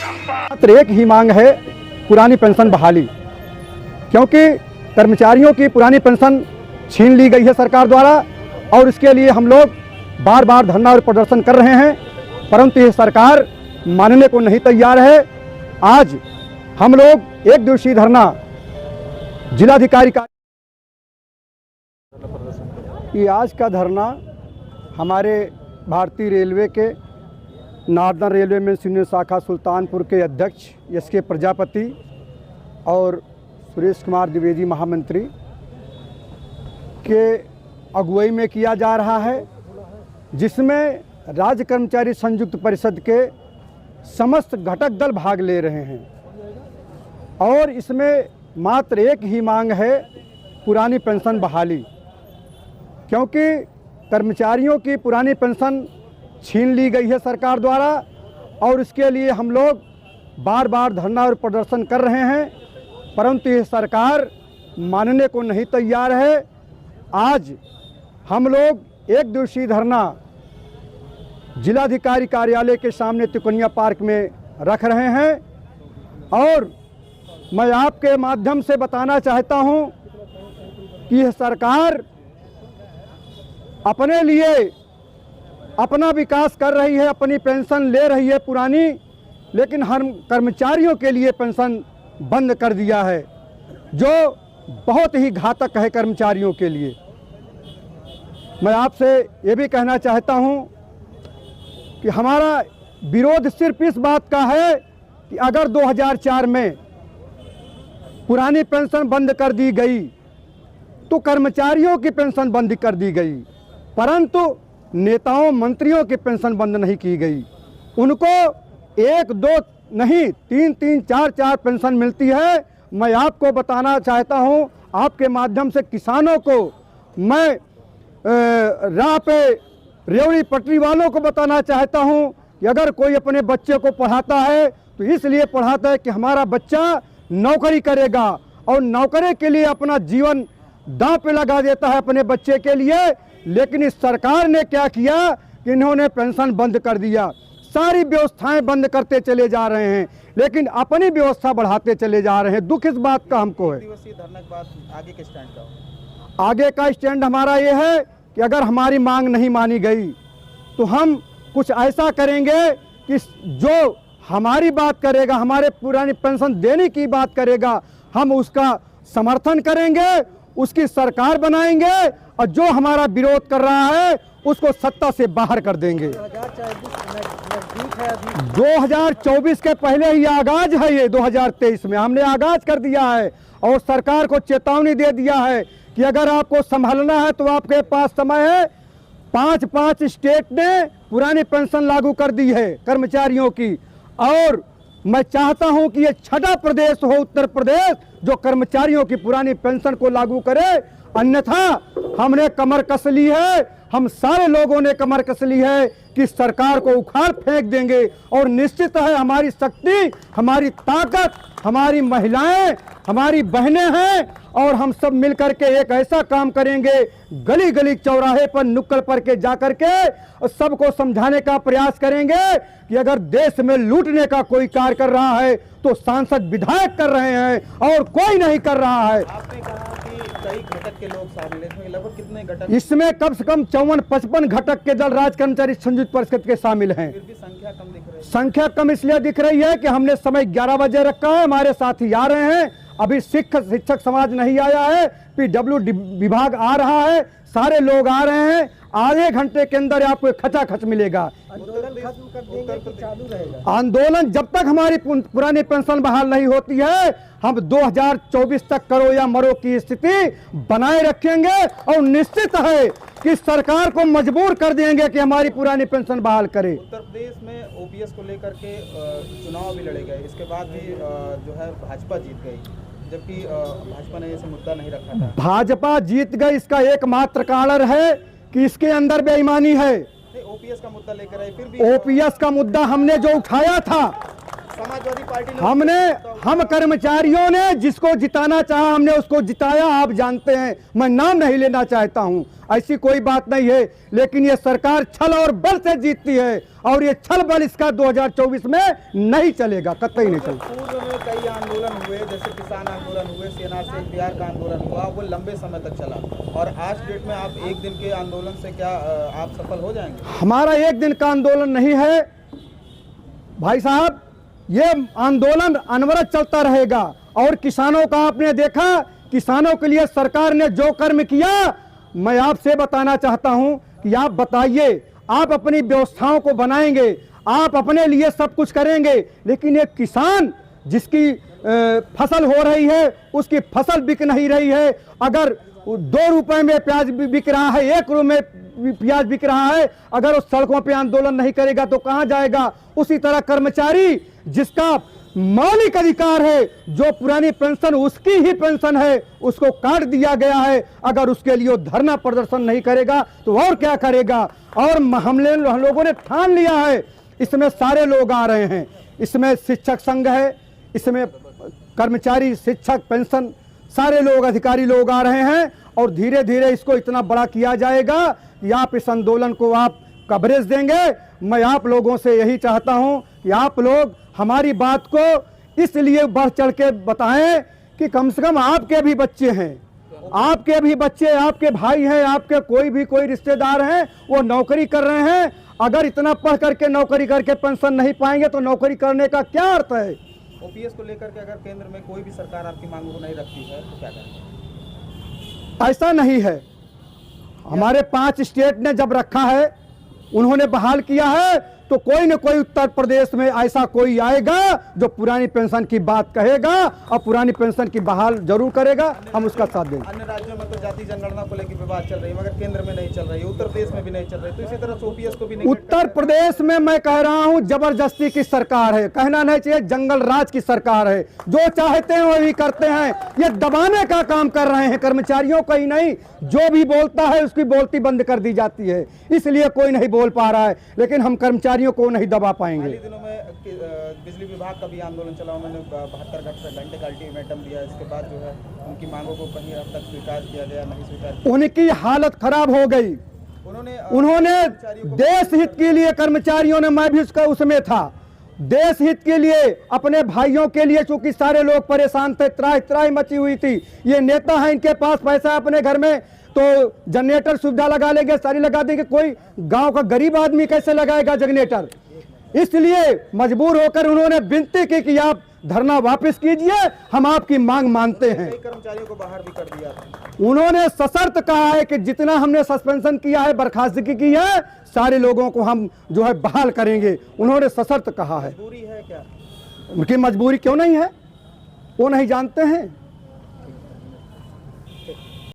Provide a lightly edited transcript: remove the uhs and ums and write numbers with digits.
मात्र एक ही मांग है, पुरानी पेंशन बहाली। क्योंकि कर्मचारियों की पुरानी पेंशन छीन ली गई है सरकार द्वारा और इसके लिए हम लोग बार बार धरना और प्रदर्शन कर रहे हैं, परंतु यह सरकार मानने को नहीं तैयार है। आज हम लोग एक दिवसीय धरना जिलाधिकारी का ये आज का धरना हमारे भारतीय रेलवे के नॉर्दर्न रेलवे में सीनियर शाखा सुल्तानपुर के अध्यक्ष एस.के. प्रजापति और सुरेश कुमार द्विवेदी महामंत्री के अगुवाई में किया जा रहा है, जिसमें राज्य कर्मचारी संयुक्त परिषद के समस्त घटक दल भाग ले रहे हैं। और इसमें मात्र एक ही मांग है, पुरानी पेंशन बहाली। क्योंकि कर्मचारियों की पुरानी पेंशन छीन ली गई है सरकार द्वारा और इसके लिए हम लोग बार बार धरना और प्रदर्शन कर रहे हैं, परंतु यह सरकार मानने को नहीं तैयार है। आज हम लोग एक दिवसीय धरना जिलाधिकारी कार्यालय के सामने तिकोनिया पार्क में रख रहे हैं और मैं आपके माध्यम से बताना चाहता हूं कि यह सरकार अपने लिए अपना विकास कर रही है, अपनी पेंशन ले रही है पुरानी, लेकिन हम कर्मचारियों के लिए पेंशन बंद कर दिया है, जो बहुत ही घातक है कर्मचारियों के लिए। मैं आपसे ये भी कहना चाहता हूं कि हमारा विरोध सिर्फ इस बात का है कि अगर 2004 में पुरानी पेंशन बंद कर दी गई तो कर्मचारियों की पेंशन बंद कर दी गई, परंतु नेताओं मंत्रियों की पेंशन बंद नहीं की गई। उनको 1-2 नहीं 3-3, 4-4 पेंशन मिलती है। मैं आपको बताना चाहता हूं, आपके माध्यम से किसानों को, मैं राह पे रेवड़ी पटरी वालों को बताना चाहता हूं कि अगर कोई अपने बच्चे को पढ़ाता है तो इसलिए पढ़ाता है कि हमारा बच्चा नौकरी करेगा और नौकरी के लिए अपना जीवन दांव पे लगा देता है अपने बच्चे के लिए। लेकिन इस सरकार ने क्या किया कि इन्होंने पेंशन बंद कर दिया, सारी व्यवस्थाएं बंद करते चले जा रहे हैं, लेकिन अपनी व्यवस्था बढ़ाते चले जा रहे हैं। दुख इस बात का हमको है। आगे के स्टैंड का आगे का स्टैंड हमारा ये है कि अगर हमारी मांग नहीं मानी गई तो हम कुछ ऐसा करेंगे कि जो हमारी बात करेगा, हमारे पुरानी पेंशन देने की बात करेगा, हम उसका समर्थन करेंगे, उसकी सरकार बनाएंगे और जो हमारा विरोध कर रहा है उसको सत्ता से बाहर कर देंगे। 2024 के पहले ही आगाज है, ये 2023 में हमने आगाज कर दिया है और सरकार को चेतावनी दे दिया है कि अगर आपको संभालना है तो आपके पास समय है। 5 स्टेट ने पुरानी पेंशन लागू कर दी है कर्मचारियों की, और मैं चाहता हूं कि ये 6ठा प्रदेश हो उत्तर प्रदेश जो कर्मचारियों की पुरानी पेंशन को लागू करे, अन्यथा हमने कमर कस ली है, हम सारे लोगों ने कमर कस ली है कि सरकार को उखाड़ फेंक देंगे। और निश्चित है हमारी शक्ति, हमारी ताकत, हमारी महिलाएं, हमारी बहनें हैं और हम सब मिलकर के एक ऐसा काम करेंगे, गली गली चौराहे पर नुक्कड़ पर के जाकर के सबको समझाने का प्रयास करेंगे कि अगर देश में लूटने का कोई कार्य कर रहा है तो सांसद विधायक कर रहे हैं और कोई नहीं कर रहा है। आपने कहा कि कई घटक के लोग शामिल हैं, इसमें लगभग कितने घटक? इसमें कम से कम 54-55 घटक के दल राज्य कर्मचारी संयुक्त परिषद के शामिल हैं। फिर भी संख्या कम दिख रही है। संख्या कम इसलिए दिख रही है कि हमने समय 11 बजे रखा है, हमारे साथी आ रहे हैं, अभी शिक्षक समाज नहीं आया है, पीडब्ल्यू विभाग आ रहा है, सारे लोग आ रहे हैं। आधे घंटे के अंदर आपको खचाखच मिलेगा। आंदोलन जब तक हमारी पुरानी पेंशन बहाल नहीं होती है, हम 2024 तक करो या मरो की स्थिति बनाए रखेंगे और निश्चित है कि सरकार को मजबूर कर देंगे कि हमारी पुरानी पेंशन बहाल करे। उत्तर प्रदेश में ओपीएस को लेकर के चुनाव भी लड़े गए, इसके बाद भी जो है भाजपा जीत गई, जबकि भाजपा ने ऐसा मुद्दा नहीं रखा था। भाजपा जीत गई, इसका एकमात्र कारण है कि इसके अंदर बेईमानी है। ओपीएस का मुद्दा लेकर आए, फिर भी ओपीएस का मुद्दा हमने जो उठाया था, समाजवादी पार्टी ने हम कर्मचारियों ने जिसको जिताना चाहा हमने उसको जिताया। आप जानते हैं, मैं नाम नहीं लेना चाहता हूं, ऐसी कोई बात नहीं है, लेकिन ये सरकार छल और बल से जीतती है और ये छल बल इसका 2024 में नहीं चलेगा, कतई नहीं चलेगा। पूर्व में कई आंदोलन हुए, जैसे किसान आंदोलन हुए, सेना से बिहार का आंदोलन हुआ, वो लंबे समय तक चला, और आज डेट में आप एक दिन के आंदोलन से क्या आप सफल हो जाएंगे? हमारा एक दिन का आंदोलन नहीं है भाई साहब, ये आंदोलन अनवरत चलता रहेगा। और किसानों का आपने देखा, किसानों के लिए सरकार ने जो कर्म किया, मैं आपसे बताना चाहता हूं कि आप बताइए, आप अपनी व्यवस्थाओं को बनाएंगे, आप अपने लिए सब कुछ करेंगे, लेकिन एक किसान जिसकी फसल हो रही है, उसकी फसल बिक नहीं रही है, अगर 2 रुपए में प्याज बिक रहा है, 1 रुपए में प्याज बिक रहा है, अगर उस सड़कों पे आंदोलन नहीं करेगा तो कहां जाएगा? उसी तरह कर्मचारी जिसका मौलिक अधिकार है, जो पुरानी पेंशन उसकी ही पेंशन है, उसको काट दिया गया है, अगर उसके लिए धरना प्रदर्शन नहीं करेगा तो और क्या करेगा? और हम लोगों ने ठान लिया है, इसमें सारे लोग आ रहे हैं, इसमें शिक्षक संघ है, इसमें कर्मचारी, शिक्षक, पेंशन, सारे लोग, अधिकारी लोग आ रहे हैं, और धीरे धीरे इसको इतना बड़ा किया जाएगा कि आप इस आंदोलन को आप कवरेज देंगे। मैं आप लोगों से यही चाहता हूं कि आप लोग हमारी बात को इसलिए बढ़ चढ़ के बताएं कि कम से कम आपके भी बच्चे हैं, आपके भी बच्चे, आपके भाई हैं, आपके कोई रिश्तेदार हैं, वो नौकरी कर रहे हैं। अगर इतना पढ़ करके नौकरी करके पेंशन नहीं पाएंगे तो नौकरी करने का क्या अर्थ है? ओपीएस को लेकर के अगर केंद्र में कोई भी सरकार आपकी मांगों को नहीं रखती है तो क्या करेंगे? ऐसा नहीं है, हमारे 5 स्टेट ने जब रखा है, उन्होंने बहाल किया है, तो कोई न कोई उत्तर प्रदेश में ऐसा कोई आएगा जो पुरानी पेंशन की बात कहेगा और पुरानी पेंशन की बहाल जरूर करेगा, हम उसका साथ देंगे। अन्य राज्यों में तो जाति जनगणना को लेकर विवाद चल रही है, मगर केंद्र में नहीं चल रही है, उत्तर प्रदेश में भी नहीं चल रही, तो इसी तरह ओपीएस को भी नहीं। उत्तर प्रदेश में मैं कह रहा हूं जबरदस्ती की सरकार है, कहना नहीं चाहिए, जंगल राज की सरकार है, जो चाहते हैं वही करते हैं, ये दबाने का काम कर रहे हैं कर्मचारियों को ही नहीं, जो भी बोलता है उसकी बोलती बंद कर दी जाती है, इसलिए कोई नहीं बोल पा रहा है, लेकिन हम कर्मचारियों को नहीं दबा पाएंगे। हाल ही दिनों में बिजली विभाग का भी आंदोलन चला, उन्होंने 72 घंटे का अल्टीमेटम दिया, इसके बाद जो है उनकी मांगों को कहीं अब तक स्वीकार किया गया, नहीं स्वीकार किया। उनकी हालत खराब हो गई, उन्होंने देश हित के लिए, कर्मचारियों ने, मैं भी उसमें था, देश हित के लिए, अपने भाइयों के लिए, चूंकि सारे लोग परेशान थे, त्राही मची हुई थी, ये नेता है, इनके पास पैसा है अपने घर में, तो जनरेटर सुविधा लगा लेंगे, सारी लगा देंगे, कोई गांव का गरीब आदमी कैसे लगाएगा जनरेटर? इसलिए मजबूर होकर उन्होंने विनती की कि आप धरना वापस कीजिए, हम आपकी मांग मानते हैं। कई कर्मचारियों को बाहर भी कर दिया था। उन्होंने सशर्त कहा है कि जितना हमने सस्पेंशन किया है, बर्खास्तगी की है, सारे लोगों को हम जो है बहाल करेंगे, उन्होंने सशर्त कहा है। मजबूरी है क्या? उनकी मजबूरी क्यों नहीं है, वो नहीं जानते हैं।